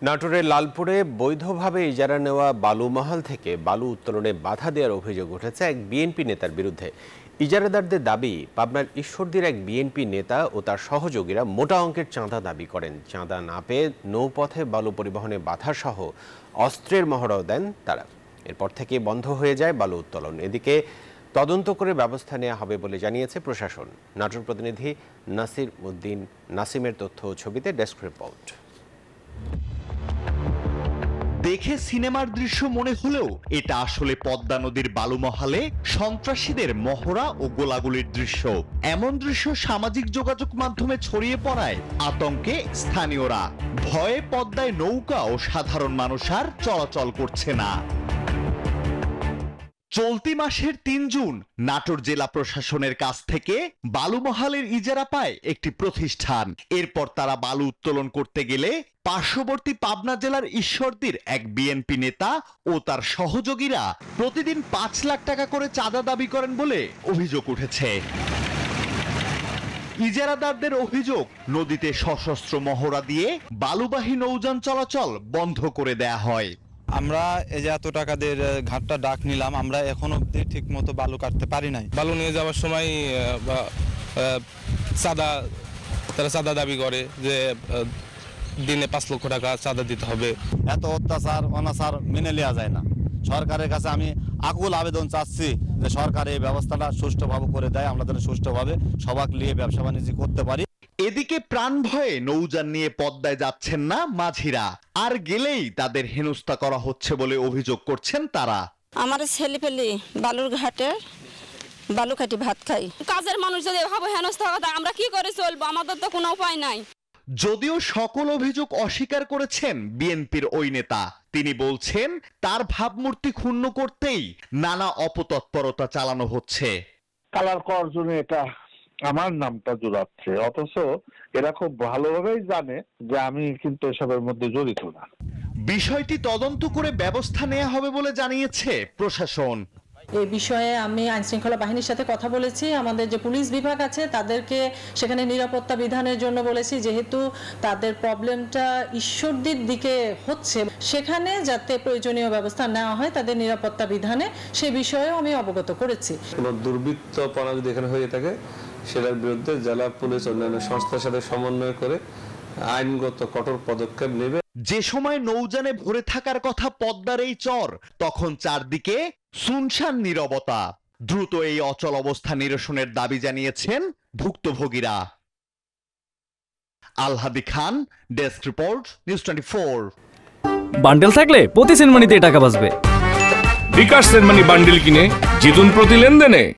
নাটোরের লালপুরে বৈধভাবে ইজারা নেওয়া বালুমহাল থেকে বালু উত্তোলনে বাধা দেওয়ার অভিযোগ উঠেছে এক বিএনপি নেতার বিরুদ্ধে। ইজারাদারদের দাবি, পাবনার ঈশ্বরদীর এক বিএনপি নেতা ও তার সহযোগীরা মোটা অঙ্কের চাঁদা দাবি করেন। চাঁদা না পেয়ে নৌপথে বালু পরিবহনে বাধাসহ অস্ত্রের মহড়াও দেন তারা। এরপর থেকে বন্ধ হয়ে যায় বালু উত্তোলন। এদিকে তদন্ত করে ব্যবস্থা নেওয়া হবে বলে জানিয়েছে প্রশাসন। নাটোর প্রতিনিধি নাসির উদ্দিন নাসিমের তথ্য ও ছবিতে ডেস্ক রিপোর্ট। দেখে সিনেমার দৃশ্য মনে হলেও এটা আসলে পদ্মা নদীর বালুমহালে সন্ত্রাসীদের মহড়া ও গোলাগুলির দৃশ্য। এমন দৃশ্য সামাজিক যোগাযোগ মাধ্যমে ছড়িয়ে পড়ায় আতঙ্কে স্থানীয়রা। ভয়ে পদ্মায় নৌকা ও সাধারণ মানুষ আর চলাচল করছে না। চলতি মাসের ৩ জুন নাটোর জেলা প্রশাসনের কাছ থেকে বালুমহালের ইজারা পায় একটি প্রতিষ্ঠান। এরপর তারা বালু উত্তোলন করতে গেলে পার্শ্ববর্তী পাবনা জেলার ঈশ্বরদীর এক বিএনপি নেতা ও তার সহযোগীরা প্রতিদিন ৫ লাখ টাকা করে চাঁদা দাবি করেন বলে অভিযোগ উঠেছে। ইজারাদারদের অভিযোগ, নদীতে সশস্ত্র মহড়া দিয়ে বালুবাহী নৌযান চলাচল বন্ধ করে দেয়া হয়। আমরা এই যে এত টাকা দিয়ে ঘাটটা ডাক নিলাম, আমরা এখন অব্দি ঠিক মতো বালু কাটতে পারি নাই। বালু নিয়ে যাওয়ার সময় তারা চাঁদা দাবি করে যে দিনে ৫ লক্ষ টাকা চাঁদা দিতে হবে। এত অত্যাচার অনাচার মেনে নেওয়া যায় না। সরকারের কাছে আমি আকুল আবেদন চাচ্ছি যে সরকার এই ব্যবস্থাটা সুষ্ঠুভাবে করে দেয়, আমরা যেন সুষ্ঠুভাবে সবাক নিয়ে ব্যবসা বাণিজ্য করতে পারি। এদিকে প্রাণ ভয়ে নৌযান নিয়ে পদ্মায় যাচ্ছেন না মাঝিরা, আর গেলেই তাদের হেনস্থা করা হচ্ছে বলে অভিযোগ করছেন তারা। আমার ছেলে পেলে বালুর ঘাটে বালু কাটি ভাত খাই। কাজের মানুষ যদি এভাবে হেনস্থা কথা, আমরা কি করে চলবো? আমাদের তো কোনো উপায় নাই। যদিও সকল অভিযোগ অস্বীকার করেছেন বিএনপির ওই নেতা। তিনি বলছেন তার ভাবমূর্তি ক্ষুণ্ণ করতেই নানা অপতৎপরতা চালানো হচ্ছে। কালার করার জন্য এটা আমার নামটা জোড়াচ্ছে, অথচ এরা খুব ভালোভাবেই জানে যে আমি কিন্তু এসবের মধ্যে জড়িত না। বিষয়টি তদন্ত করে ব্যবস্থা নেওয়া হবে বলে জানিয়েছে প্রশাসন। এই বিষয়ে আমি আইনশৃঙ্খলা বাহিনীর সাথে কথা বলেছি। আমাদের যে পুলিশ বিভাগ আছে তাদেরকে সেখানে নিরাপত্তা বিধানের জন্য বলেছি, যেহেতু তাদের প্রবলেমটা ঈশ্বরদীর দিকে হচ্ছে, সেখানে যাতে প্রয়োজনীয় ব্যবস্থা নেওয়া হয় তাদের নিরাপত্তা বিধানে, সে বিষয়েও আমি অবগত করেছি। কোনো দুর্বৃত্তপনা যদি এখানে হয়ে থাকে সেটার বিরুদ্ধে জেলা পুলিশ অন্যান্য সংস্থার সাথে সমন্বয় করে আইনগত কঠোর পদক্ষেপ নেবে। যে সময় নৌযানে ভরে থাকার কথা পদ্মার এই চর, তখন চারদিকে সুনসান নীরবতা। দ্রুত এই অচল অবস্থা নিরসনের দাবি জানিয়েছেন ভুক্তভোগীরা। আলহাদি খান, ডেস্ক রিপোর্ট, নিউজ 24। বান্ডেল থাকলে প্রতি সেনমানিতে টাকা বাঁচবে। বিকাশ সেনমানি বান্ডেল কিনে জিতুন প্রতি লেনদেনে।